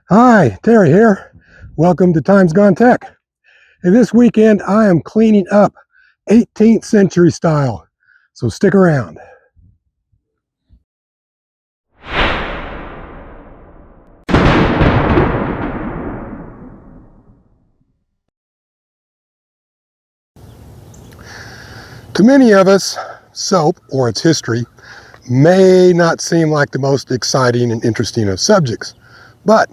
Hi, Terry here. Welcome to Times Gone Tech. And this weekend I am cleaning up 18th century style. So stick around. To many of us, soap or its history may not seem like the most exciting and interesting of subjects, but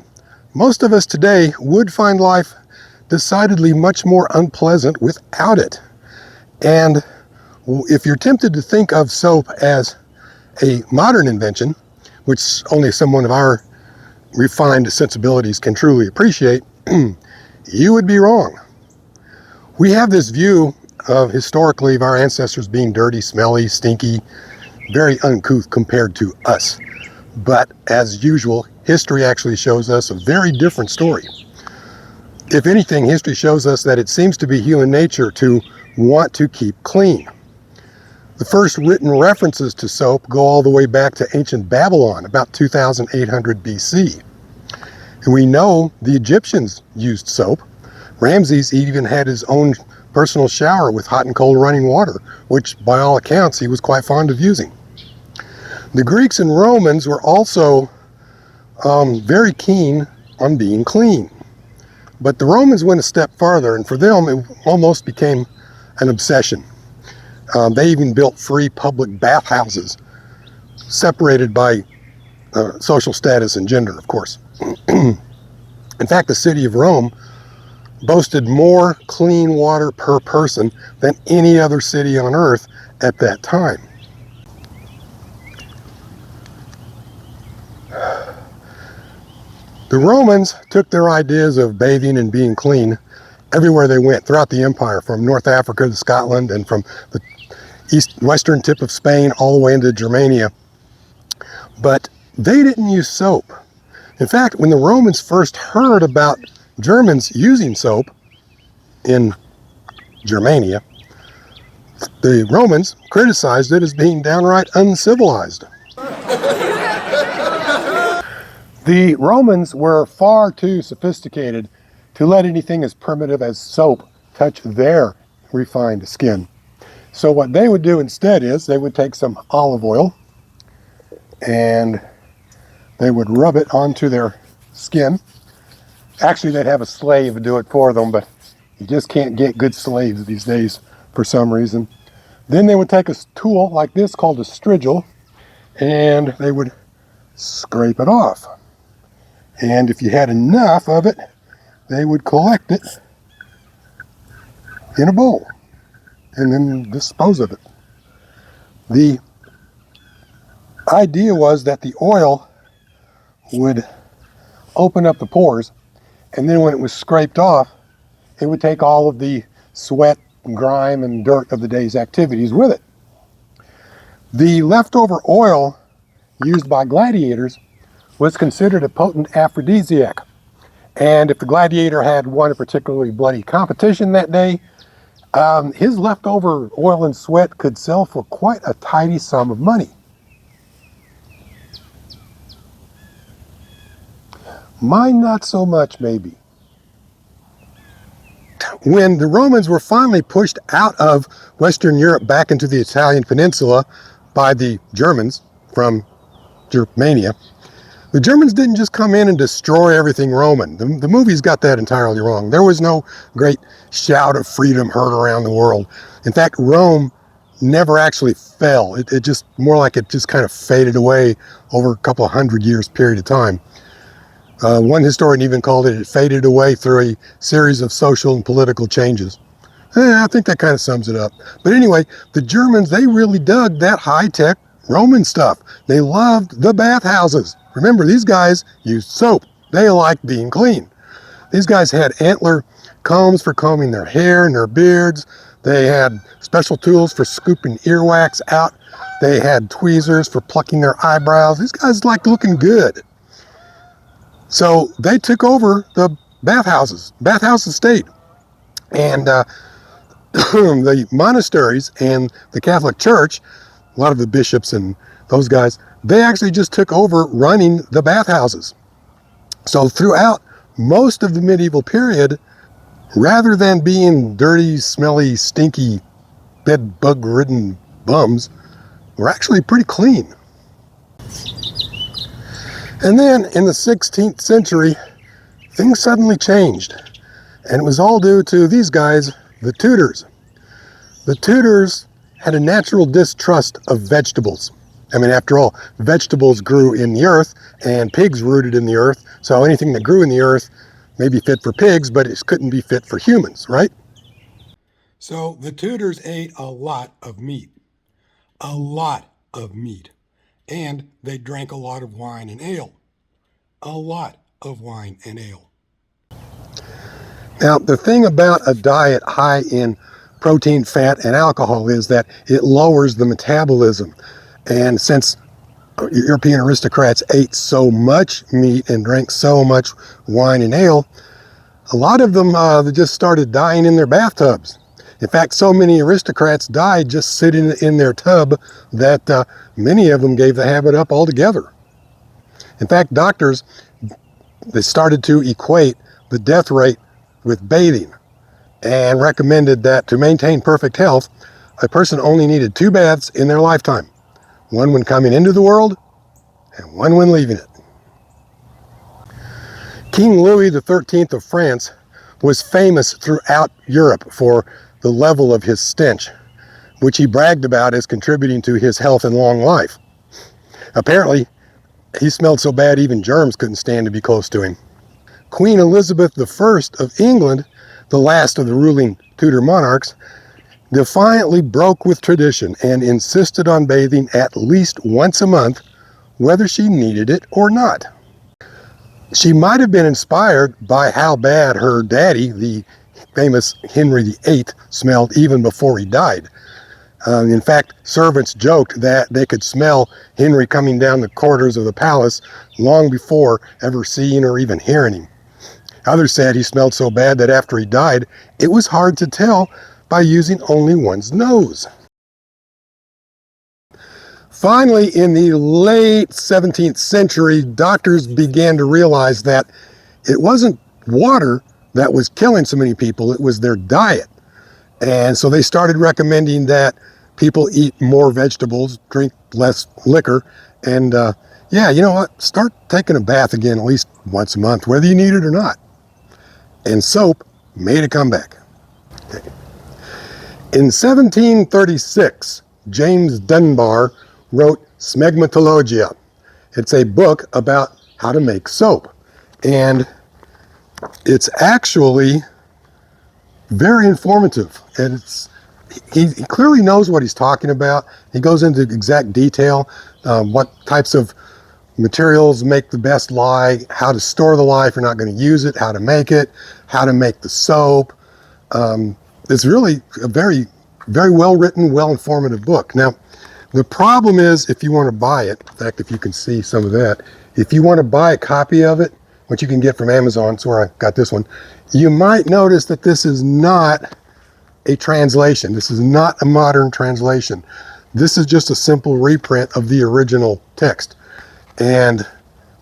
most of us today would find life decidedly much more unpleasant without it. And if you're tempted to think of soap as a modern invention, which only someone of our refined sensibilities can truly appreciate, you would be wrong. We have this view of historically of our ancestors being dirty, smelly, stinky, very uncouth compared to us. But as usual, history actually shows us a very different story. If anything, history shows us that it seems to be human nature to want to keep clean. The first written references to soap go all the way back to ancient Babylon, about 2800 BC. And we know the Egyptians used soap. Ramses even had his own personal shower with hot and cold running water, which by all accounts he was quite fond of using. The Greeks and Romans were also very keen on being clean. But the Romans went a step farther, and for them it almost became an obsession. They even built free public bathhouses, separated by social status and gender, of course. In fact, the city of Rome boasted more clean water per person than any other city on earth at that time. The Romans took their ideas of bathing and being clean everywhere they went throughout the empire, from North Africa to Scotland and from the western tip of Spain all the way into Germania. But they didn't use soap. In fact, when the Romans first heard about Germans using soap in Germania, the Romans criticized it as being downright uncivilized. The Romans were far too sophisticated to let anything as primitive as soap touch their refined skin. So what they would do instead is they would take some olive oil and they would rub it onto their skin. Actually, they'd have a slave do it for them, but you just can't get good slaves these days for some reason. Then they would take a tool like this called a strigil, and they would scrape it off. And if you had enough of it, they would collect it in a bowl and then dispose of it. The idea was that the oil would open up the pores, and then when it was scraped off, it would take all of the sweat, grime, and dirt of the day's activities with it. The leftover oil used by gladiators was considered a potent aphrodisiac. And if the gladiator had won a particularly bloody competition that day, his leftover oil and sweat could sell for quite a tidy sum of money. Mine not so much, maybe. When the Romans were finally pushed out of Western Europe back into the Italian peninsula by the Germans from Germania, the Germans didn't just come in and destroy everything Roman. The movies got that entirely wrong. There was no great shout of freedom heard around the world. In fact, Rome never actually fell. It just, more like it just kind of faded away over a couple of 100 years period of time. One historian even called it faded away through a series of social and political changes. I think that kind of sums it up. But anyway, the Germans, they really dug that high-tech Roman stuff. They loved the bathhouses. Remember, these guys used soap. They liked being clean. These guys had antler combs for combing their hair and their beards. They had special tools for scooping earwax out. They had tweezers for plucking their eyebrows. These guys liked looking good. So they took over the bathhouses, bathhouse estate. And the monasteries and the Catholic Church, a lot of the bishops and those guys, they actually just took over running the bathhouses. So throughout most of the medieval period, rather than being dirty, smelly, stinky, bed bug-ridden bums, were actually pretty clean. And then in the 16th century, things suddenly changed. And it was all due to these guys, the Tudors. The Tudors had a natural distrust of vegetables. I mean, after all, vegetables grew in the earth and pigs rooted in the earth. So anything that grew in the earth may be fit for pigs, but it couldn't be fit for humans, right? So the Tudors ate a lot of meat. A lot of meat. And they drank a lot of wine and ale. A lot of wine and ale. Now, the thing about a diet high in protein, fat, and alcohol is that it lowers the metabolism. And since European aristocrats ate so much meat and drank so much wine and ale, a lot of them just started dying in their bathtubs. In fact, so many aristocrats died just sitting in their tub that many of them gave the habit up altogether. In fact, doctors, they started to equate the death rate with bathing and recommended that to maintain perfect health, a person only needed 2 baths in their lifetime. One when coming into the world and one when leaving it. King Louis XIII of France was famous throughout Europe for the level of his stench, which he bragged about as contributing to his health and long life. Apparently, he smelled so bad even germs couldn't stand to be close to him. Queen Elizabeth I of England, the last of the ruling Tudor monarchs, defiantly broke with tradition and insisted on bathing at least once a month, whether she needed it or not. She might have been inspired by how bad her daddy, the famous Henry VIII, smelled even before he died. In fact, servants joked that they could smell Henry coming down the corridors of the palace long before ever seeing or even hearing him. Others said he smelled so bad that after he died, it was hard to tell by using only one's nose. Finally, in the late 17th century, doctors began to realize that it wasn't water that was killing so many people, it was their diet. And so they started recommending that people eat more vegetables, drink less liquor, and yeah, you know what? Start taking a bath again at least once a month, whether you need it or not. And soap made a comeback. Okay. In 1736, James Dunbar wrote Smegmatalogia. It's a book about how to make soap. And it's actually very informative. And he clearly knows what he's talking about. He goes into exact detail, what types of materials make the best lye, how to store the lye if you're not going to use it, how to make it, how to make the soap. It's really a very, very well written, well informative book. Now, the problem is if you want to buy it, in fact, if you can see some of that, if you want to buy a copy of it, which you can get from Amazon, it's where I got this one, you might notice that this is not a translation. This is not a modern translation. This is just a simple reprint of the original text. And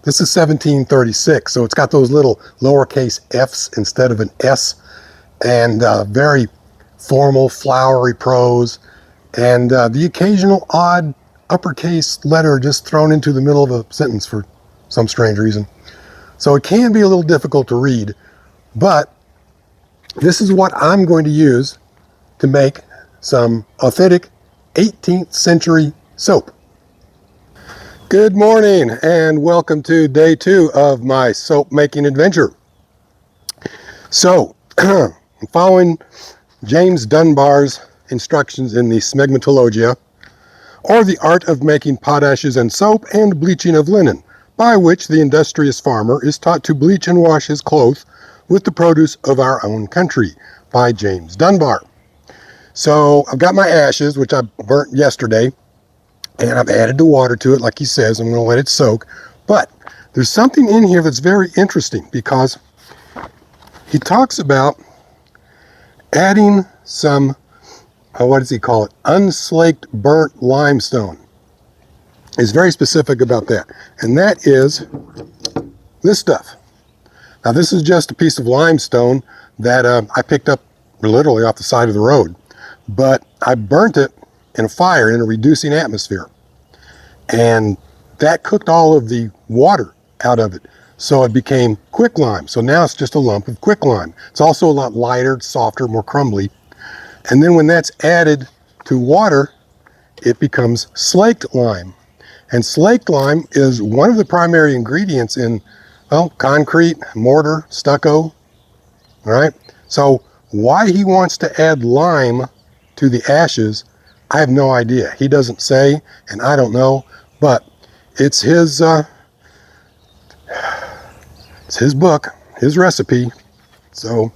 this is 1736, so it's got those little lowercase f's instead of an S, and very formal, flowery prose, and the occasional odd uppercase letter just thrown into the middle of a sentence for some strange reason. So it can be a little difficult to read, but this is what I'm going to use to make some authentic 18th century soap. Good morning and welcome to day 2 of my soap making adventure. So, I'm following James Dunbar's instructions in the Smegmatalogia, or the art of making potashes and soap and bleaching of linen, by which the industrious farmer is taught to bleach and wash his clothes with the produce of our own country, by James Dunbar. So I've got my ashes, which I burnt yesterday, and I've added the water to it like he says. I'm going to let it soak. But there's something in here that's very interesting because he talks about adding some, what does he call it? Unslaked burnt limestone. He's very specific about that. And that is this stuff. Now this is just a piece of limestone that I picked up literally off the side of the road, but I burnt it in a fire in a reducing atmosphere, and that cooked all of the water out of it. So it became quicklime. So now it's just a lump of quicklime. It's also a lot lighter, softer, more crumbly. And then when that's added to water, it becomes slaked lime. And slaked lime is one of the primary ingredients in, well, concrete, mortar, stucco. All right. So why he wants to add lime to the ashes, I have no idea. He doesn't say, and I don't know, but it's his book, his recipe. So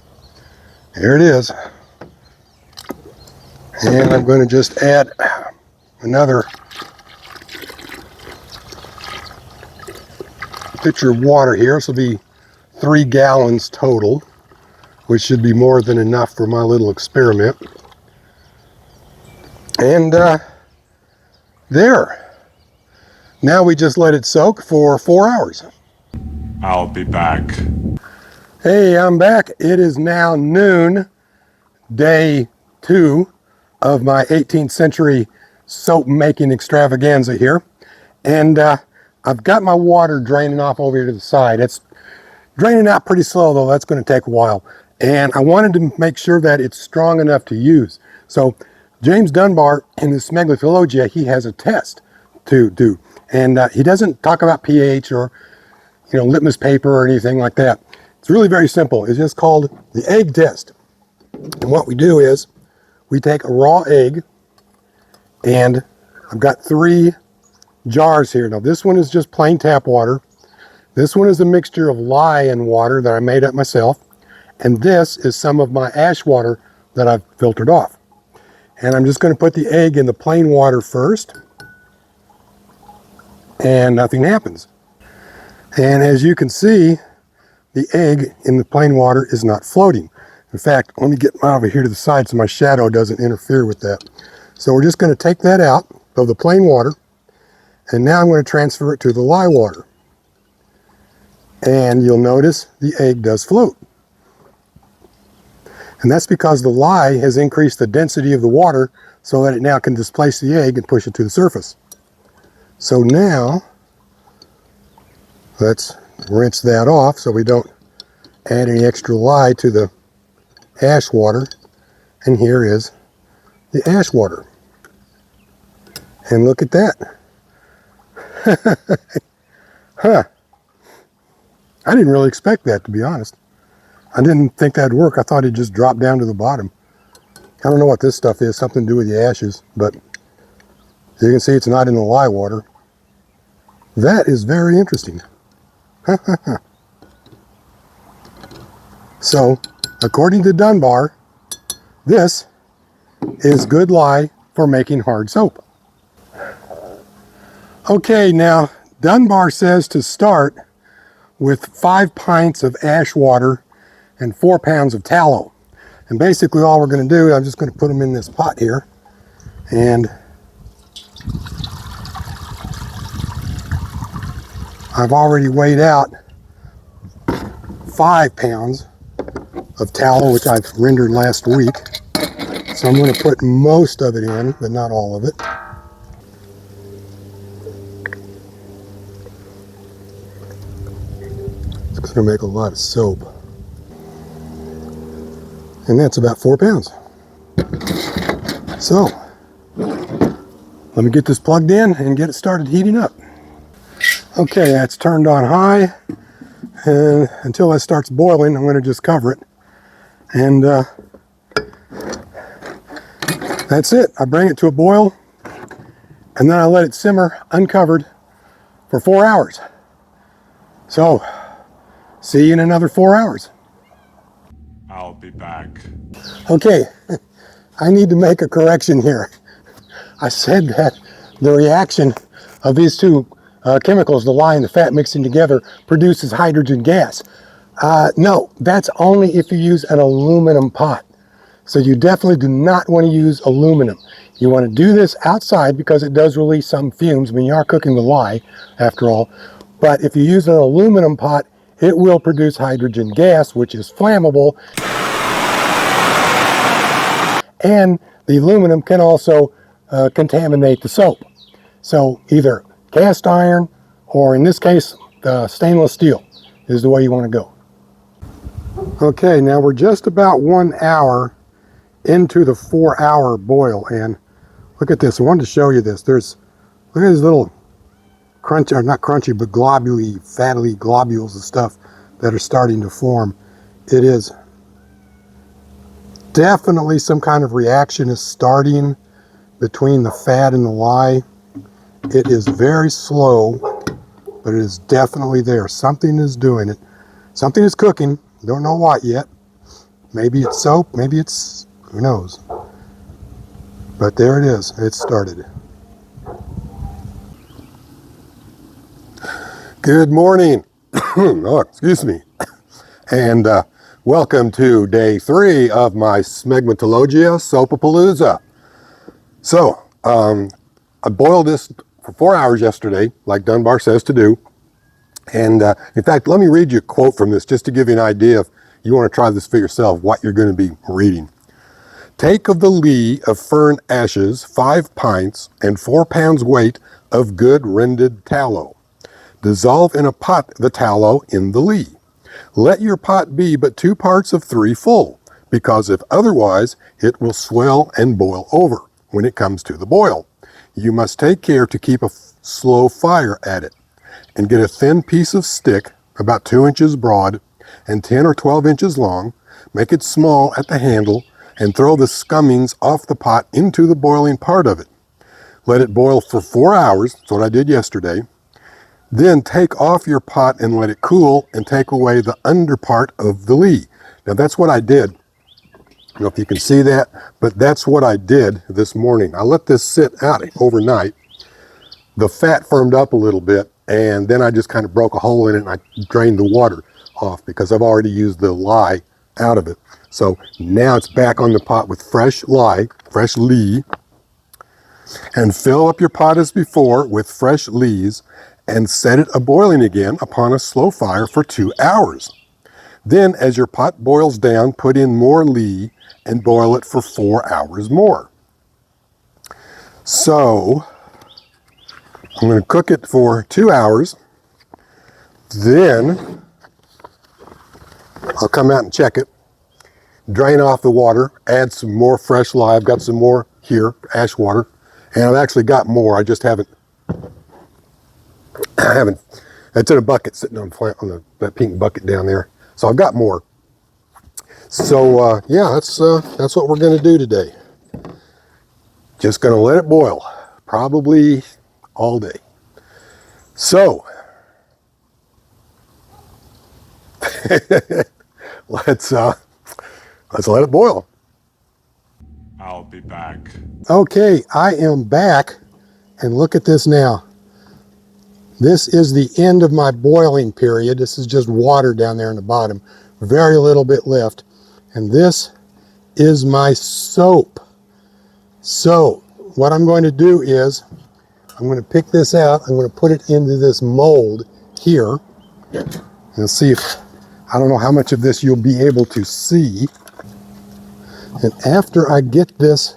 here it is. And I'm going to just add another pitcher of water here. This will be 3 gallons total, which should be more than enough for my little experiment. And there. Now we just let it soak for 4 hours. I'll be back. Hey, I'm back. It is now noon, day 2 of my 18th century soap making extravaganza here. And I've got my water draining off over here to the side. It's draining out pretty slow though. That's going to take a while. And I wanted to make sure that it's strong enough to use. So James Dunbar in the Smegmatalogia, he has a test to do. And he doesn't talk about pH or, litmus paper or anything like that. It's really very simple. It's just called the egg test. And what we do is we take a raw egg, and I've got 3 jars here. Now this one is just plain tap water. This one is a mixture of lye and water that I made up myself. And this is some of my ash water that I've filtered off. And I'm just going to put the egg in the plain water first. And nothing happens. And as you can see, the egg in the plain water is not floating. In fact, let me get over here to the side so my shadow doesn't interfere with that. So we're just going to take that out of the plain water, and now I'm going to transfer it to the lye water. And you'll notice the egg does float. And that's because the lye has increased the density of the water so that it now can displace the egg and push it to the surface. So now, let's rinse that off so we don't add any extra lye to the ash water. And here is the ash water. And look at that. Huh. I didn't really expect that, to be honest. I didn't think that'd work. I thought it'd just drop down to the bottom. I don't know what this stuff is, something to do with the ashes, but as you can see, it's not in the lye water. That is very interesting. So, according to Dunbar, this is good lye for making hard soap. Okay, now Dunbar says to start with 5 pints of ash water and 4 pounds of tallow. And basically all we're going to do, I'm just going to put them in this pot here. And I've already weighed out 5 pounds of tallow, which I've rendered last week. So I'm going to put most of it in, but not all of it. It's going to make a lot of soap. And that's about 4 pounds. So, let me get this plugged in and get it started heating up. Okay, that's turned on high. And until that starts boiling, I'm going to just cover it. And that's it. I bring it to a boil, and then I let it simmer uncovered for 4 hours. So, see you in another 4 hours. I'll be back. Okay, I need to make a correction here. I said that the reaction of these 2 chemicals, the lye and the fat mixing together, produces hydrogen gas. No, that's only if you use an aluminum pot. So you definitely do not want to use aluminum. You want to do this outside because it does release some fumes. I mean, you are cooking the lye after all. But if you use an aluminum pot, it will produce hydrogen gas, which is flammable, and the aluminum can also contaminate the soap. So either cast iron, or in this case, stainless steel is the way you want to go. Okay, now we're just about 1 hour into the 4-hour boil, and look at this. I wanted to show you this. Look at these little crunchy, or not crunchy, but globulary, fatty globules and stuff that are starting to form. It is definitely some kind of reaction is starting between the fat and the lye. It is very slow, but it is definitely there. Something is doing it. Something is cooking. Don't know what yet. Maybe it's soap, maybe it's, who knows. But there it is. It started. Good morning. Oh, excuse me. And welcome to day 3 of my Smegmatalogia Soapapalooza. So, I boiled this for 4 hours yesterday, like Dunbar says to do. And in fact, let me read you a quote from this just to give you an idea if you want to try this for yourself, what you're going to be reading. Take of the lea of fern ashes 5 pints and 4 pounds weight of good rended tallow. Dissolve in a pot the tallow in the lea. Let your pot be but 2 parts of 3 full, because if otherwise it will swell and boil over when it comes to the boil. You must take care to keep a slow fire at it, and get a thin piece of stick about 2 inches broad and 10 or 12 inches long. Make it small at the handle and throw the scummings off the pot into the boiling part of it. Let it boil for 4 hours. That's what I did yesterday. Then take off your pot and let it cool, and take away the under part of the lea. Now that's what I did. I don't know if you can see that, but that's what I did this morning. I let this sit out overnight. The fat firmed up a little bit, and then I just kind of broke a hole in it and I drained the water off because I've already used the lye out of it. So now it's back on the pot with fresh lye, fresh lea. And fill up your pot as before with fresh lees, and set it a-boiling again upon a slow fire for 2 hours. Then, as your pot boils down, put in more lea and boil it for 4 hours more. So, I'm going to cook it for 2 hours. Then, I'll come out and check it, drain off the water, add some more fresh lye. I've got some more here, ash water, and I've actually got more. I just haven't. It's in a bucket sitting on that pink bucket down there. So I've got more. So yeah, that's what we're going to do today. Just going to let it boil, probably all day. So let's let it boil. I'll be back. Okay, I am back, and look at this now. This is the end of my boiling period. This is just water down there in the bottom. Very little bit left. And this is my soap. So what I'm going to do is I'm going to pick this out. I'm going to put it into this mold here. And see if, I don't know how much of this you'll be able to see. And after I get this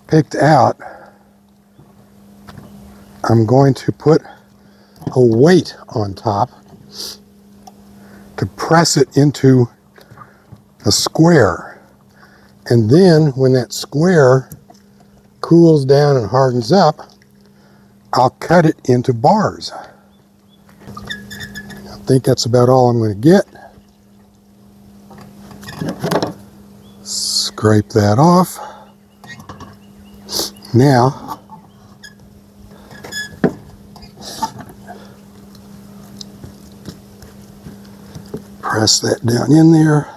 picked out, I'm going to put a weight on top to press it into a square. And then when that square cools down and hardens up, I'll cut it into bars. I think that's about all I'm going to get. Scrape that off. Now, press that down in there.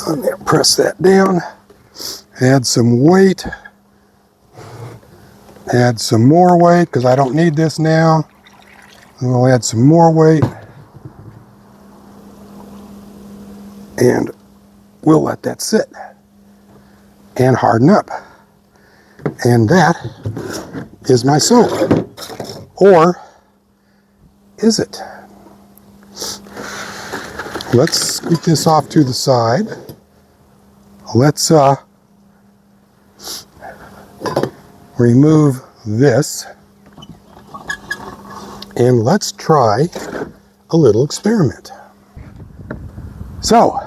On there, press that down. Add some weight. Add some more weight because I don't need this now. And we'll add some more weight. And we'll let that sit and harden up. And that is my soap. Or is it? Let's scoot this off to the side. Let's remove this. And let's try a little experiment. So,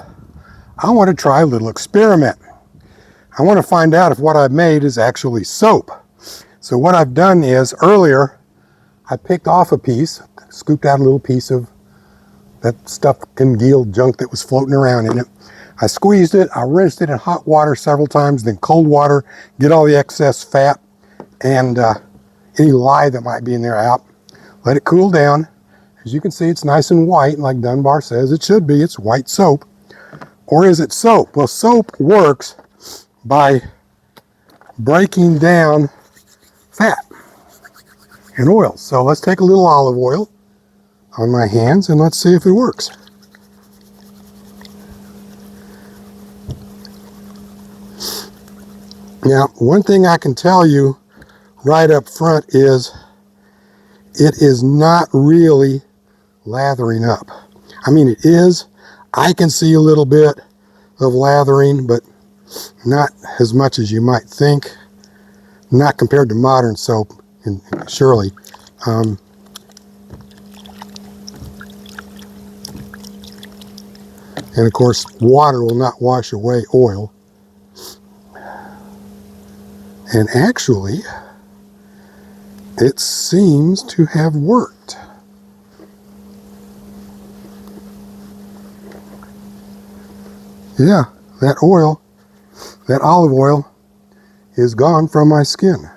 I want to try a little experiment. I want to find out if what I've made is actually soap. So what I've done is, earlier, I picked off a piece, scooped out a little piece of that stuffed congealed junk that was floating around in it. I squeezed it, I rinsed it in hot water several times, then cold water, get all the excess fat and any lye that might be in there out. Let it cool down. As you can see, it's nice and white, like Dunbar says it should be. It's white soap. Or is it soap? Well, soap works by breaking down fat and oil. So let's take a little olive oil on my hands and let's see if it works. Now, one thing I can tell you right up front is it is not really lathering up. I mean, it is. I can see a little bit of lathering, but not as much as you might think. Not compared to modern soap, surely. And of course, water will not wash away oil. And actually, it seems to have worked. Yeah, that oil, that olive oil, is gone from my skin.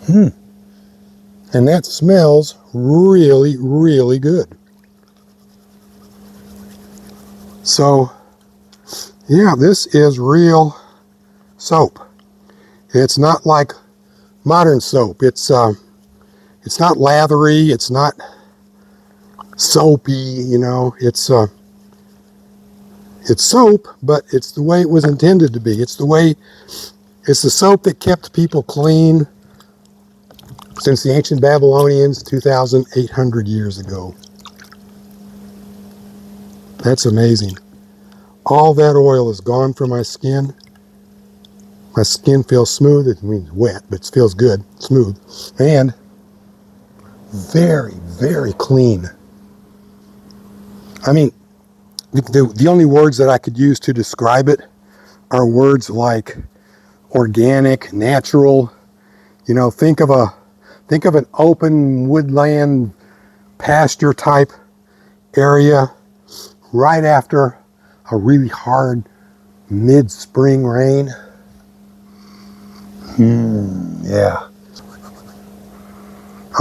And that smells really, really good. So, yeah, this is real soap. It's not like modern soap. It's not lathery. It's not soapy. You know, it's soap, but it's the way it was intended to be. It's the soap that kept people clean since the ancient Babylonians 2,800 years ago. That's amazing. All that oil is gone from my skin. My skin feels smooth. It means wet, but it feels good, smooth, and very, very clean. I mean, the only words that I could use to describe it are words like organic, natural. You know, think of an open woodland pasture type area right after a really hard mid-spring rain. Yeah.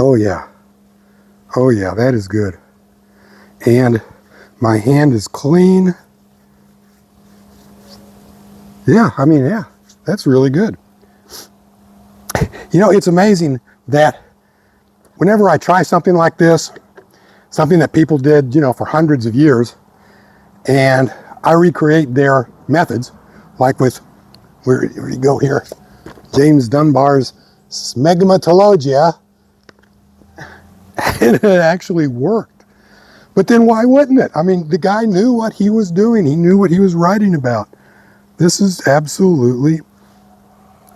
Oh yeah. Oh yeah, that is good. And my hand is clean. Yeah, I mean, yeah, that's really good. You know, it's amazing that whenever I try something like this, something that people did, you know, for hundreds of years, and I recreate their methods, like with, where you go here, James Dunbar's Smegmatalogia, and it actually worked. But then why wouldn't it? I mean, the guy knew what he was doing. He knew what he was writing about. This is absolutely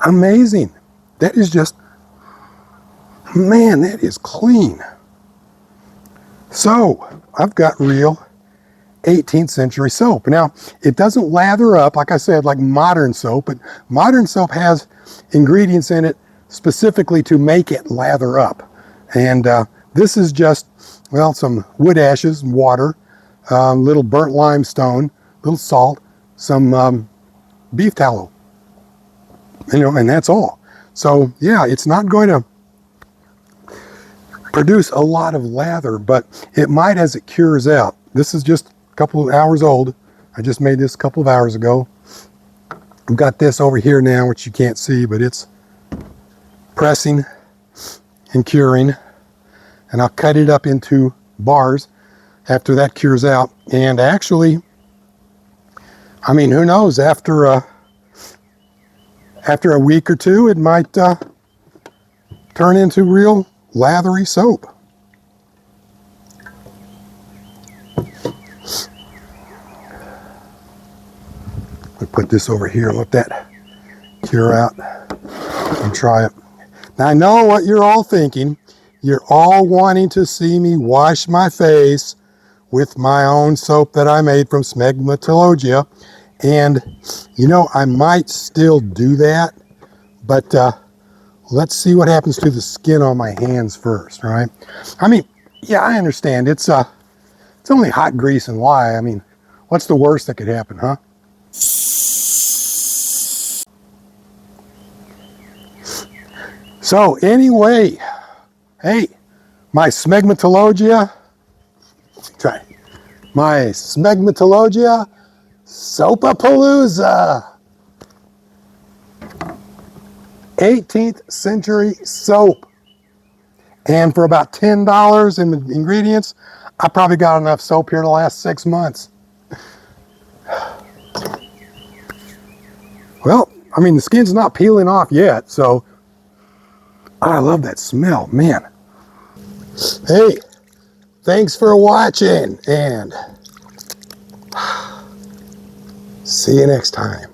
amazing. That is just, man, that is clean. So, I've got real 18th century soap. Now, it doesn't lather up, like I said, like modern soap, but modern soap has ingredients in it specifically to make it lather up. And this is just, well, some wood ashes, water, little burnt limestone, little salt, some beef tallow, you know, and that's all. So, yeah, it's not going to produce a lot of lather, but it might as it cures out. This is just a couple of hours old. I just made this a couple of hours ago. I've got this over here now, which you can't see, but it's pressing and curing. And I'll cut it up into bars after that cures out. And actually, I mean, who knows, after After a week or two, it might turn into real lathery soap. We put this over here and let that cure out and try it. Now I know what you're all thinking. You're all wanting to see me wash my face with my own soap that I made from Smegmatalogia. And, you know, I might still do that, but let's see what happens to the skin on my hands first, right? I mean, yeah, I understand. It's only hot grease and lye. I mean, what's the worst that could happen, huh? So anyway, hey, my Smegmatalogia, try my Smegmatalogia Soapapalooza, 18th century soap. And for about $10 in ingredients, I probably got enough soap here to last 6 months. Well, I mean, the skin's not peeling off yet, so I love that smell, man. Hey, thanks for watching, and see you next time.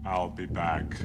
I'll be back.